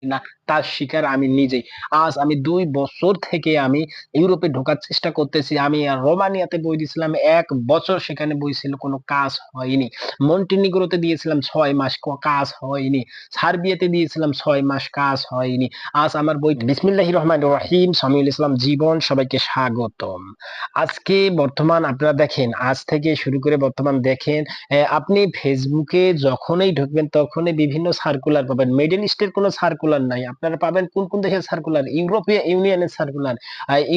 না, তার শিকার আমি নিজেই। আজ আমি ২ বছর থেকে আমি ইউরোপে ঢোকার চেষ্টা করতেছি। আমি রোমানিয়াতে বই দিয়েছিলাম ১ বছর, সেখানে বই ছিল, কোন কাজ হয়নি। মন্টিনিগ্রোতে দিয়েছিলাম ৬ মাস, কাজ হয়নি। সার্বিয়াতে দিয়েছিলাম ৬ মাস, কাজ হয়নি। আজ আমার বই বিসমিল্লাহির রহমানির রহিম, সামিউল ইসলাম জীবন, সবাইকে স্বাগতম। আজকে বর্তমান আপনারা দেখেন, আজ থেকে শুরু করে বর্তমান দেখেন, আপনি ফেসবুকে যখনই ঢুকবেন তখনই বিভিন্ন সার্কুলার পাবেন। মিডল ইস্টের কোনো সার্কুলার নাই। আপনারা পাবেন কোন দেশের সার্কুলার? ইউরোপীয় ইউনিয়নের সার্কুলার।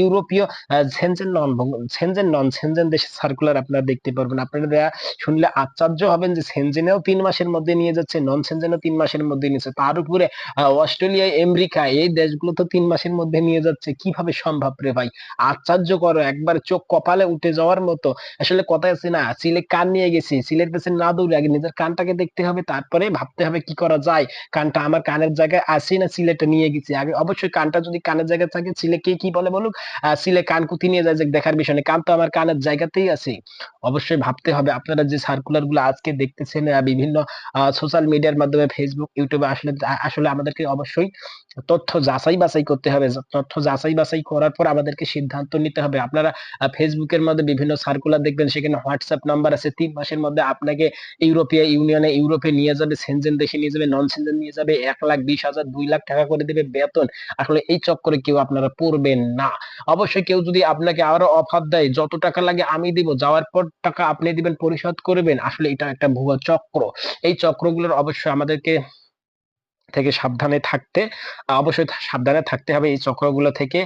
ইউরোপীয় সেনজেন দেশের সার্কুলার আপনারা দেখতে পারবেন। আপনারা শুনলে আশ্চর্য হবেন যে সেনজেনেও ৩ মাসের মধ্যে নিয়ে যাচ্ছে, নন সেনজেনও ৩ মাসের মধ্যে নিচ্ছে। তার উপরে অস্ট্রেলিয়া, আমেরিকা এই দেশগুলো তো ৩ মাসের মধ্যে নিয়ে যাচ্ছে। কিভাবে সম্ভব রে ভাই? আশ্চর্যকর, একবার চোখ কপালে উঠে যাওয়ার মতো। আসলে কথায় আছে না, চিলে কান নিয়ে গেছি, চিলের পেছনে না দৌড়ে আগে নিজের কানটাকে দেখতে হবে, তারপরে ভাবতে হবে কি করা যায়। কানটা আমার কানের জায়গায় আছে না চিলেটা নিয়ে গেছি। আগে অবশ্যই কানটা যদি কানের জায়গায় থাকে, চিলে কে কি বলে বলুক, চিলে কান কুতি নিয়ে যায় যে দেখার বিষয় নেই। কান তো আমার কানের জায়গাতেই আছে। অবশ্যই ভাবতে হবে। আপনারা যে সার্কুলার গুলো আজকে দেখতেছেন বিভিন্ন সোশ্যাল মিডিয়ার মাধ্যমে ফেসবুক, ইউটিউবে, আসলে আসলে আমাদেরকে অবশ্যই তথ্য যাচাই বাছাই করতে হবে। তথ্য যাচাই বাছাই করার পর আমাদেরকে সিদ্ধান্ত নিতে হবে। আপনারা ফেসবুকের মধ্যে বিভিন্ন সার্কুলার দেখবেন, সেখানে হোয়াটসঅ্যাপ নাম্বার আছে। ৩ মাসের মধ্যে আপনাকে ইউরোপীয় ইউনিয়নে, ইউরোপে নিয়ে যাবে, সেনজেন দেশে নিয়ে যাবে, নন সেনজেন নিয়ে যাবে, ১,২০,০০০, ২,০০,০০০ টাকা করে দেবে বেতন। আসলে এই চক্করে কেউ আপনারা পড়বেন না। অবশ্যই কেউ যদি আপনাকে আরো অফার দেয়, যত টাকা লাগে আমি দিব, যাওয়ার পর টাকা আপনি দিবেন, পরিশোধ করবেন। আসলে এটা একটা ভুয়া চক্র। এই চক্রগুলোর অবশ্যই আমাদেরকে থেকে সাবধানে থাকতে, অবশ্যই সাবধানে থাকতে হবে এই চক্রগুলো থেকে।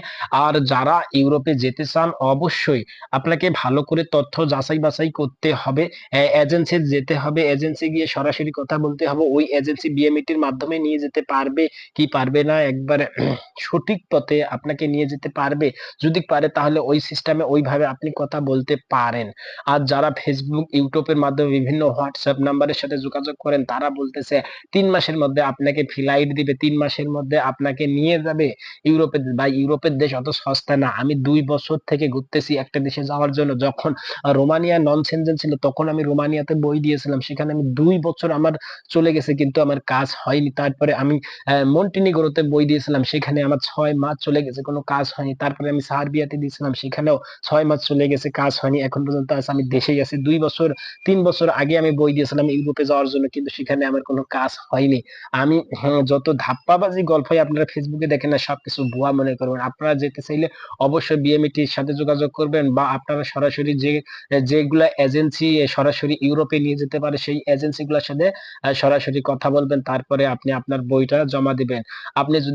আর যারা ইউরোপে যেতে চান, অবশ্যই আপনাকে ভালো করে তথ্য যাচাই বাছাই করতে হবে। এজেন্সি যেতে হবে, এজেন্সি গিয়ে সরাসরি কথা বলতে হবে। ওই এজেন্সি বিএমইটির মাধ্যমে নিয়ে যেতে পারবে কি পারবে না, একবারে সঠিক পথে আপনাকে নিয়ে যেতে পারবে। যদি পারে তাহলে ওই সিস্টেমে ওইভাবে আপনি কথা বলতে পারেন। আর যারা ফেসবুক, ইউটিউবের মাধ্যমে বিভিন্ন হোয়াটসঅ্যাপ নাম্বারের সাথে যোগাযোগ করেন, তারা বলতেছে ৩ মাসের মধ্যে আপনাকে ফ্লাইট দিবে, ৩ মাসের মধ্যে আপনাকে নিয়ে যাবে ইউরোপে। ভাই, ইউরোপের দেশ অত সস্তা না। আমি ২ বছর থেকে ঘুরতেছি একটা দেশে যাওয়ার জন্য। যখন রোমানিয়া নন সেনজেন ছিল তখন আমি রোমানিয়াতে বই দিয়েছিলাম। সেখানে আমি ২ বছর আমার চলে গেছে, কিন্তু আমার কাজ হয়নি। তারপরে আমি মন্টিনিগ্রোতে বই দিয়েছিলাম, সেখানে আমার ৬ মাস চলে গেছে, কোনো কাজ হয়নি। তারপরে আমি সার্বিয়াতে দিয়েছিলাম, সেখানেও ৬ মাস চলে গেছে, কাজ হয়নি। এখন পর্যন্ত আমি দেশেই আছি। ২ বছর, ৩ বছর আগে আমি বই দিয়েছিলাম ইউরোপে যাওয়ার জন্য, কিন্তু সেখানে আমার কোনো কাজ হয়নি। আমি যত ধাপ্পাবাজি গল্পই আপনারা ফেসবুকে দেখেন না, সবকিছু ভুয়া মনে করবেন। আপনারা যেতে চাইলে অবশ্যই বিএমইটির সাথে যোগাযোগ করবেন, বা আপনারা সরাসরি যেগুলা এজেন্সি সরাসরি ইউরোপে নিয়ে যেতে পারে সেই এজেন্সি গুলোর সাথে সরাসরি কথা বলবেন। তারপরে আপনি আপনার বইটা জমা দিবেন। আপনি যদি